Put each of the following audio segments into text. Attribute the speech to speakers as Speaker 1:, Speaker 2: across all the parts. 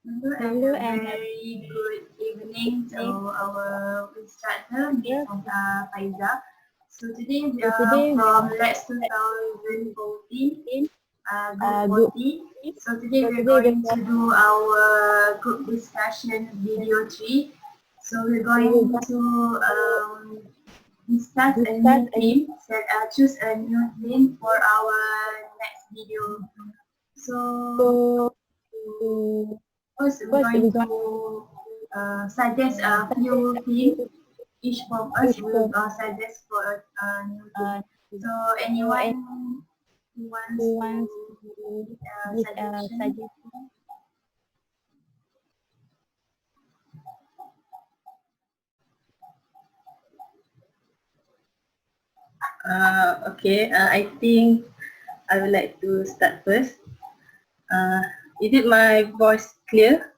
Speaker 1: Hello and
Speaker 2: Hello
Speaker 1: a
Speaker 2: and
Speaker 1: very good evening to
Speaker 2: evening.
Speaker 1: our instructor, Miss
Speaker 2: Here.
Speaker 1: Faiza. So today we
Speaker 2: So
Speaker 1: are
Speaker 2: today we
Speaker 1: from
Speaker 2: are
Speaker 1: Let's 2014,
Speaker 2: in
Speaker 1: Group
Speaker 2: group
Speaker 1: 40.
Speaker 2: 3.
Speaker 1: So today
Speaker 2: So
Speaker 1: we're
Speaker 2: today we
Speaker 1: going
Speaker 2: are
Speaker 1: to do our group discussion video 3. So we're
Speaker 2: so we're
Speaker 1: going
Speaker 2: going
Speaker 1: to
Speaker 2: to
Speaker 1: discuss a
Speaker 2: discuss
Speaker 1: new
Speaker 2: a new
Speaker 1: theme, choose a new theme for our next video. So
Speaker 2: so to
Speaker 1: first, we're
Speaker 2: first we're
Speaker 1: going
Speaker 2: going
Speaker 1: to suggest a
Speaker 2: to suggest
Speaker 1: few
Speaker 2: a
Speaker 1: themes.
Speaker 2: few
Speaker 1: Each from us
Speaker 2: fish
Speaker 1: will
Speaker 2: from
Speaker 1: suggest for a new theme.
Speaker 2: uh
Speaker 1: So
Speaker 2: so anyone
Speaker 1: anyone who wants
Speaker 2: who
Speaker 1: to
Speaker 2: wants to
Speaker 1: give a
Speaker 2: give a
Speaker 1: suggestion?
Speaker 2: suggestion.
Speaker 3: Okay, I think I would like to start first. Uh, is it my voice clear?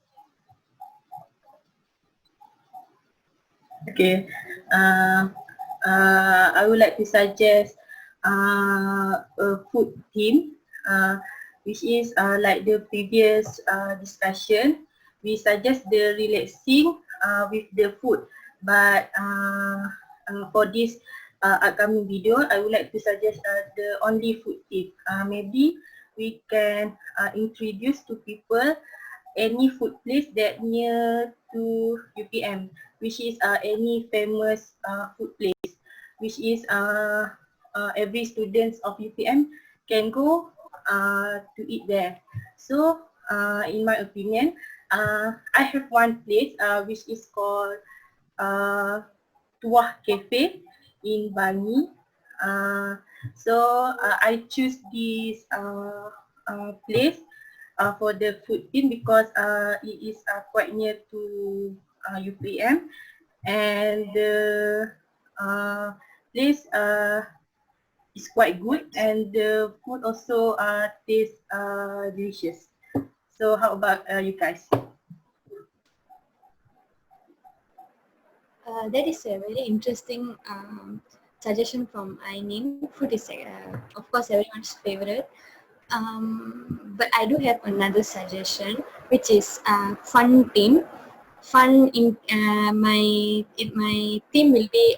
Speaker 3: Okay. Uh, I would like to suggest a food theme, which is like the previous discussion. We suggest the relaxing with the food, but for this upcoming video, I would like to suggest the only food theme. Maybe we can introduce to people any food place that near to UPM, which is any famous food place, which is every students of UPM can go to eat there. So in my opinion, I have one place which is called uh, Tuah Cafe in Bangi. Uh, I choose this place for the food team because it is quite near to UPM, and the uh, place is quite good, and the food also tastes delicious. So how about you guys?
Speaker 2: That is a very interesting suggestion from Ainin. Food is, of course, everyone's favorite. But I do have another suggestion, which is fun theme. Fun in my theme will be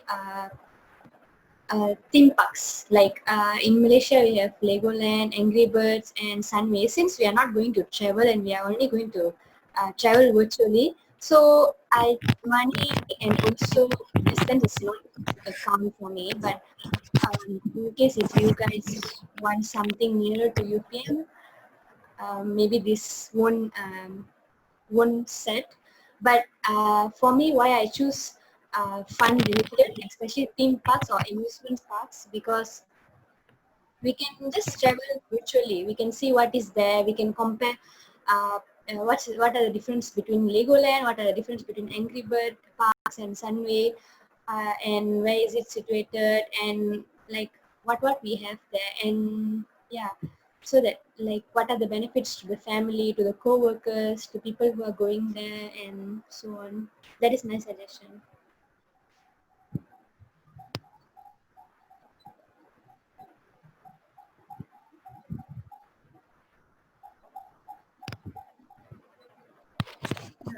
Speaker 2: theme parks. Like in Malaysia, we have Legoland, Angry Birds, and Sunway. Since we are not going to travel and we are only going to travel virtually, so money and also distance is not a count for me. But in case if you guys want something nearer to UPM, maybe this won't set. But for me, why I choose fun related, especially theme parks or amusement parks, because we can just travel virtually. We can see what is there. We can compare what are the difference between Legoland, what are the difference between Angry Bird parks and Sunway, and where is it situated, and like what we have there, and yeah, so that like what are the benefits to the family, to the co-workers, to people who are going there, and so on. That is my suggestion.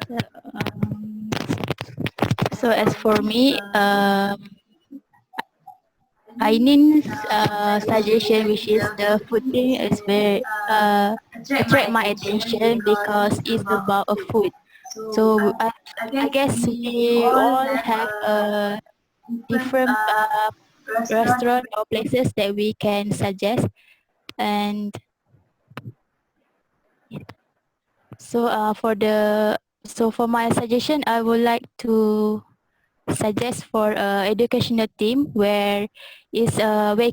Speaker 4: Um, so as for me, Ainin's suggestion, which is the food thing, is very
Speaker 1: Attract my
Speaker 4: attract my
Speaker 1: attention
Speaker 4: attention
Speaker 1: because
Speaker 4: because
Speaker 1: it's
Speaker 4: it's
Speaker 1: about
Speaker 4: about a
Speaker 1: food.
Speaker 4: food.
Speaker 1: So
Speaker 4: So
Speaker 1: I
Speaker 4: I
Speaker 1: guess
Speaker 4: guess
Speaker 1: we
Speaker 4: we
Speaker 1: all
Speaker 4: all
Speaker 1: have
Speaker 4: have a
Speaker 1: different
Speaker 4: different
Speaker 1: restaurant.
Speaker 4: restaurant or places that we can suggest, and so for my suggestion, I would like to suggest for educational team where is where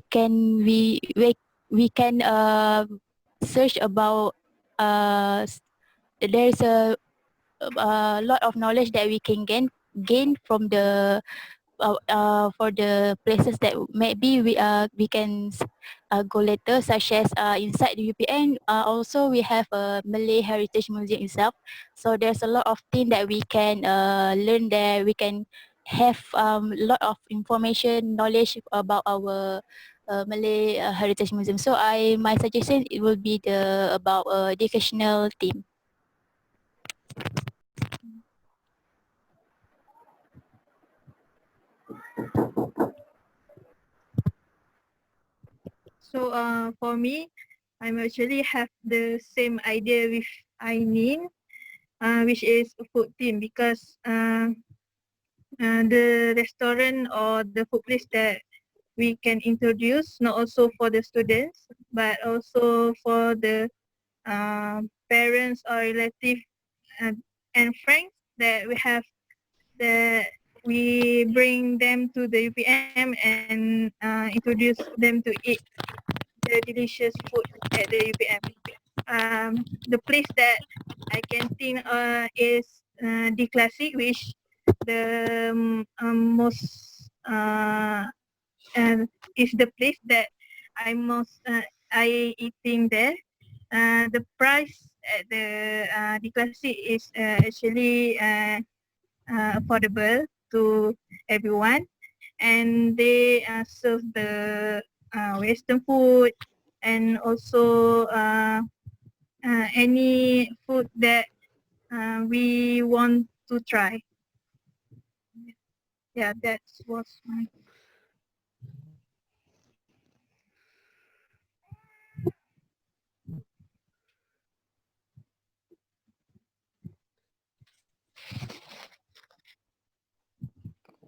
Speaker 4: we can search about there's a lot of knowledge that we can gain from the for the places that maybe we can go later, such as inside the UPN. Also, we have a Malay Heritage Museum itself. So there's a lot of things that we can learn there. We can have a lot of information, knowledge about our Malay Heritage Museum. So my suggestion it will be the about educational theme.
Speaker 5: So for me, I'm actually have the same idea with Ainin, which is a food team because the restaurant or the food place that we can introduce not also for the students but also for the parents or relative and, and friends that we have that we bring them to the UPM and introduce them to eat the delicious food at the UPM. The place that I can think is the classic, which the most and is the place that I eating there. The price at the classic is actually affordable to everyone, and they serve the Western food and also any food that we want to try. Yeah, that was my.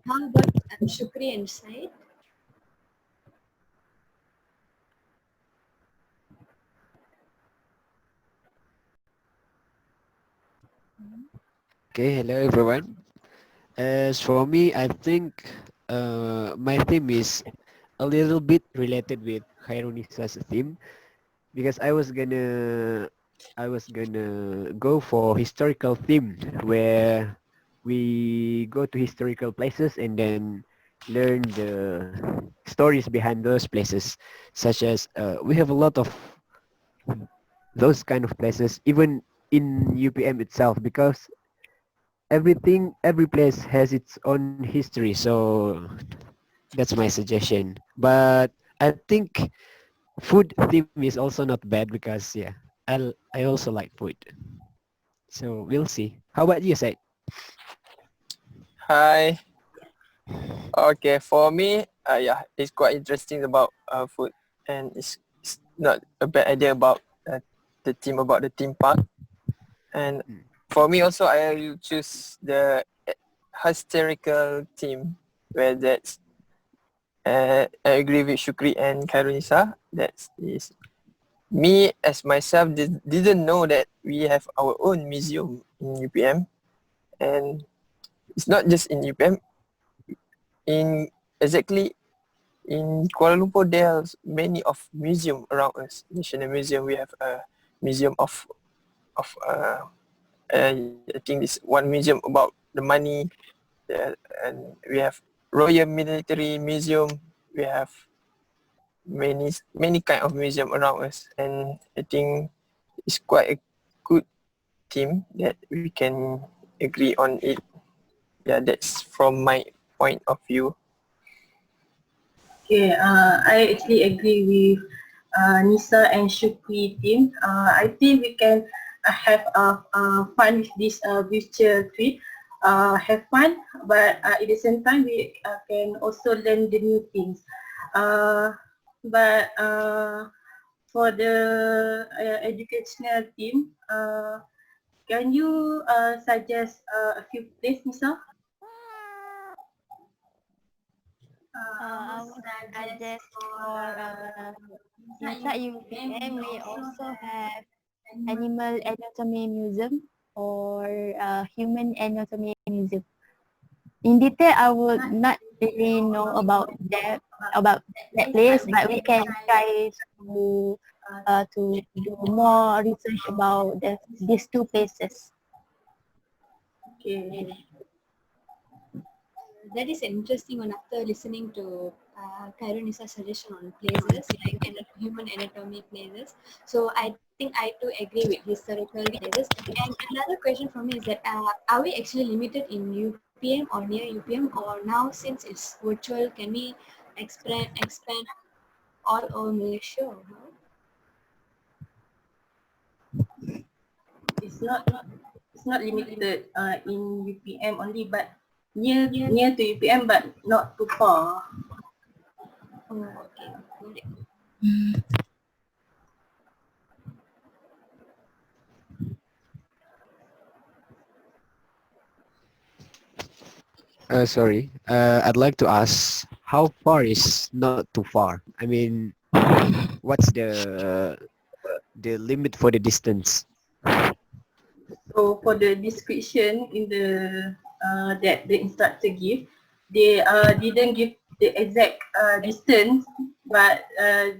Speaker 2: How about Shukri and Said?
Speaker 6: Okay, hello everyone. As for me, I think my theme is a little bit related with Khairunisa's theme because I was gonna go for historical theme where we go to historical places and then learn the stories behind those places, such as we have a lot of those kind of places even in UPM itself because every place has its own history, so that's my suggestion. But I think food theme is also not bad because yeah, I also like food, so we'll see. How about you, Said?
Speaker 7: Hi. Okay, for me, yeah, it's quite interesting about food, and it's not a bad idea about the theme about the theme park. And
Speaker 6: Mm.
Speaker 7: for me also, I will choose the historical theme where that's. I agree with Shukri and Khairunisa. That is me as myself didn't know that we have our own museum in UPM, and it's not just in UPM. In exactly in Kuala Lumpur, there's many of museum around us. National Museum, we have a museum of I think this one museum about the money, and we have Royal Military Museum. We have many kind of museum around us, and I think it's quite a good team that we can agree on it. Yeah, that's from my point of view.
Speaker 3: Okay, I actually agree with Nisa and Shukri team. I think we can have fun with this virtual trip. Have fun, but at the same time we can also learn the new things. Uh, but for the educational team, can you suggest a few places, Nisa?
Speaker 1: I
Speaker 4: I
Speaker 1: would
Speaker 4: would
Speaker 1: suggest
Speaker 4: suggest
Speaker 1: for
Speaker 4: for
Speaker 1: inside
Speaker 4: inside
Speaker 1: UPM we
Speaker 4: UPM, we
Speaker 1: also
Speaker 4: also
Speaker 1: have
Speaker 4: have
Speaker 1: animal.
Speaker 4: Animal Anatomy Museum or Human Anatomy Museum. In detail, I would not really know about that place, but we can try to do more research about these two places.
Speaker 3: Okay.
Speaker 2: That is an interesting one after listening to Kairunisa's suggestion on places like human anatomy places. So I think I too agree with historical places. And another question for me is that are we actually limited in UPM or near UPM, or now since it's virtual, can we expand all over Malaysia? Or
Speaker 3: It's not not limited in UPM only, but near to UPM, but not too far.
Speaker 2: Oh, okay. Got it.
Speaker 6: Sorry. I'd like to ask, how far is not too far? I mean, what's the limit for the distance?
Speaker 3: So for the description in the that the instructor give, they didn't give the exact distance, but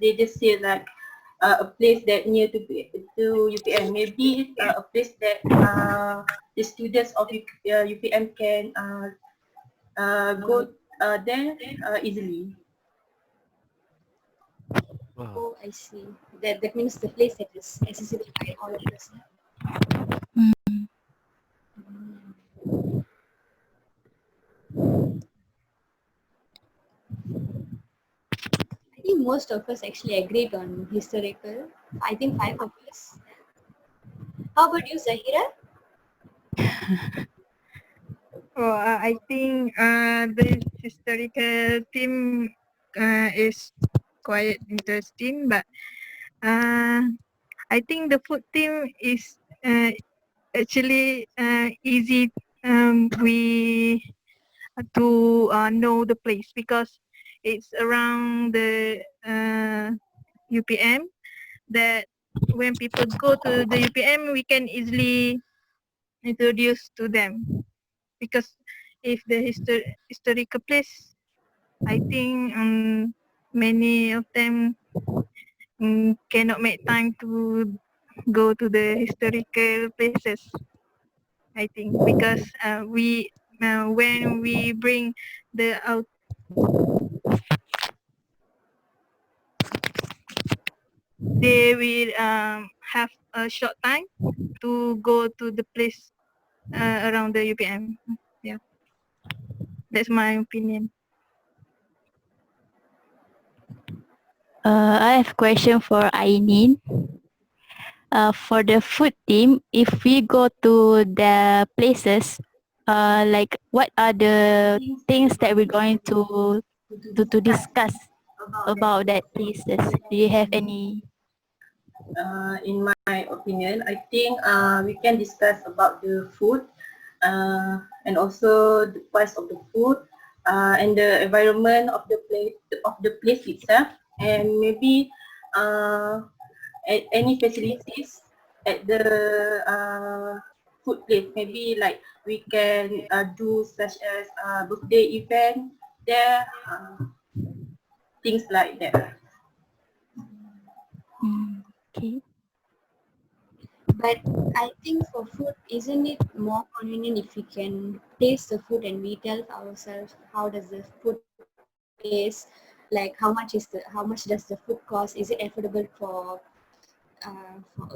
Speaker 3: they just say like a place that near to UPM. Maybe a place that the students of UPM can go there easily.
Speaker 6: Wow.
Speaker 2: Oh, I see. That means the place that is accessible by all of us. I think most of us actually agreed on historical. I think 5 of us. How about you, Zahira?
Speaker 5: Oh, I think the historical theme is quite interesting, but I think the food theme is actually easy we to know the place because it's around the UPM that when people go to the UPM we can easily introduce to them because if the historical place I think many of them cannot make time to go to the historical places. I think because we when we bring the out they will have a short time to go to the place around the UPM. Yeah, that's my opinion.
Speaker 4: I have question for Ainin. For the food team, if we go to the places, like what are the things that we're going to discuss about that places? Do you have any?
Speaker 3: In my opinion, I think we can discuss about the food and also the price of the food and the environment of the place itself, and maybe any facilities at the food place. Maybe like we can do such as birthday event there, things like that.
Speaker 4: Okay.
Speaker 2: But I think for food, isn't it more convenient if we can taste the food and we tell ourselves how does the food taste, like how much does the food cost? Is it affordable for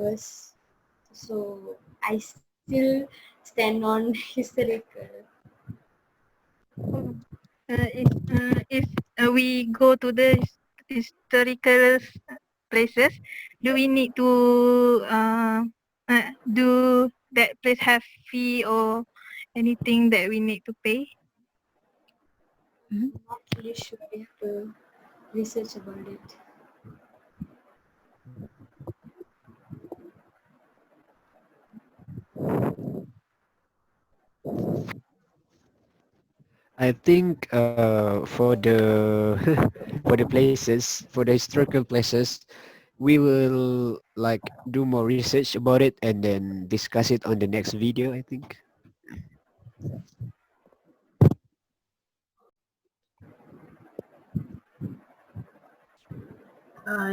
Speaker 2: us? So I still stand on historical.
Speaker 5: If we go to the historical places, do we need to do that place have fee or anything that we need to pay?
Speaker 2: Not really sure. We have to research about it.
Speaker 6: I think for the for the places, for the historical places, we will like do more research about it and then discuss it on the next video, I think.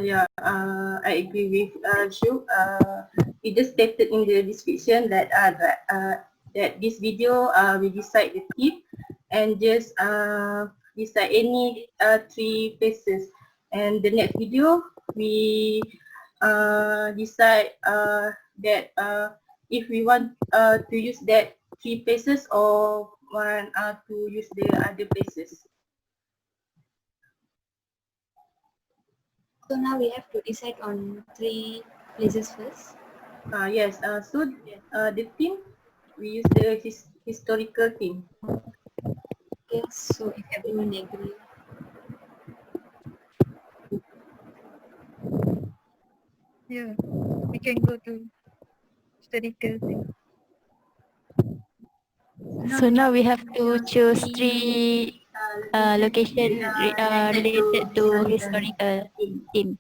Speaker 3: Yeah, I agree with Shu. It just stated in the description that this video we decide the tip and just decide any three places. And the next video we decide that if we want to use that three places or want to use the other places.
Speaker 2: So now we have to decide on 3 places first.
Speaker 3: Yes. So the team. we use the historical theme.
Speaker 2: Okay, so if everyone agree.
Speaker 5: Yeah, we can go to historical thing.
Speaker 4: So now we have to choose three location related to historical theme.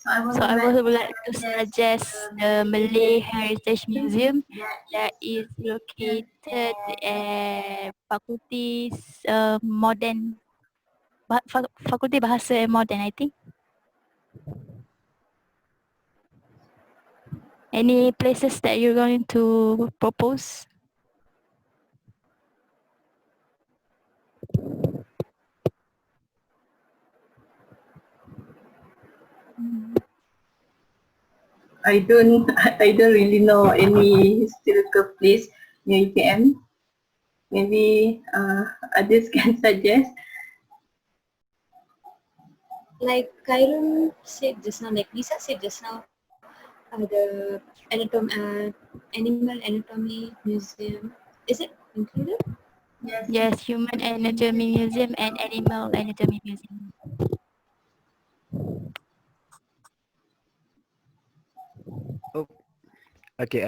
Speaker 4: So I would like to suggest the Malay Heritage Museum that is located at Modern Fakulty Bahasa and Modern, I think. Any places that you're going to propose?
Speaker 3: I don't I don't really know any historical place near UPM. Maybe others can suggest.
Speaker 2: Like Kyrun said just now, like Lisa said just now, the animal anatomy museum. Is it included?
Speaker 4: Yes, Human Anatomy Museum and Animal Anatomy Museum.
Speaker 6: Oh, okay.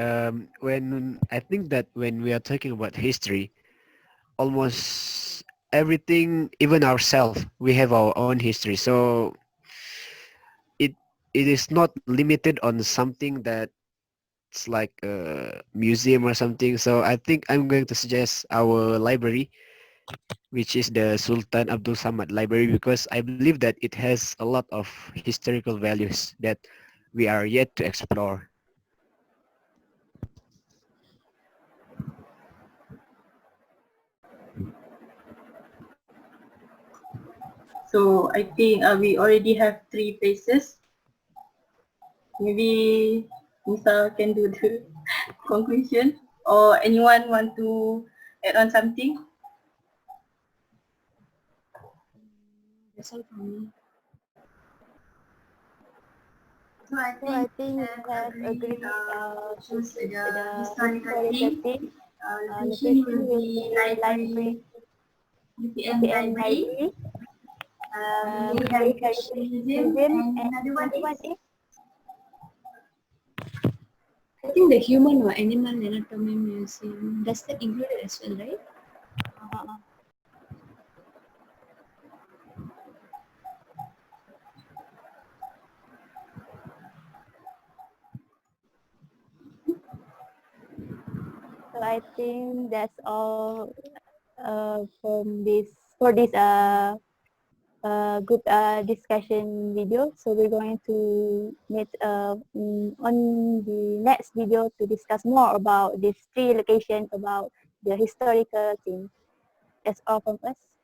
Speaker 6: When I think that when we are talking about history, almost everything, even ourselves, we have our own history. So it it is not limited on something that's like a museum or something. So I think I'm going to suggest our library, which is the Sultan Abdul Samad Library, because I believe that it has a lot of historical values that we are yet to explore.
Speaker 3: So I think we already have 3 places. Maybe Nisa can do the conclusion, or anyone want to add on something?
Speaker 2: That's all from me.
Speaker 1: So I
Speaker 4: So I
Speaker 1: think
Speaker 4: think
Speaker 1: we
Speaker 4: we
Speaker 1: have
Speaker 4: have
Speaker 1: agreed
Speaker 4: agreed
Speaker 1: to
Speaker 4: to
Speaker 1: choose
Speaker 4: choose
Speaker 1: the
Speaker 4: the
Speaker 1: historical
Speaker 4: historical
Speaker 1: theme.
Speaker 4: theme.
Speaker 1: Location
Speaker 4: Location
Speaker 1: will
Speaker 4: will
Speaker 1: be
Speaker 4: be
Speaker 1: library,
Speaker 4: library,
Speaker 1: UPM
Speaker 4: UPM
Speaker 1: Library,
Speaker 4: Library,
Speaker 1: Malay
Speaker 4: Malay
Speaker 1: Heritage
Speaker 4: Heritage
Speaker 1: Museum,
Speaker 4: Museum,
Speaker 1: and
Speaker 4: and
Speaker 1: another one
Speaker 4: another one
Speaker 1: is
Speaker 4: is
Speaker 2: I think the human or animal anatomy museum, does that included as well, right?
Speaker 4: uh, so I think that's all from this for this group discussion video. So we're going to meet on the next video to discuss more about these three locations about the historical thing. That's all from us.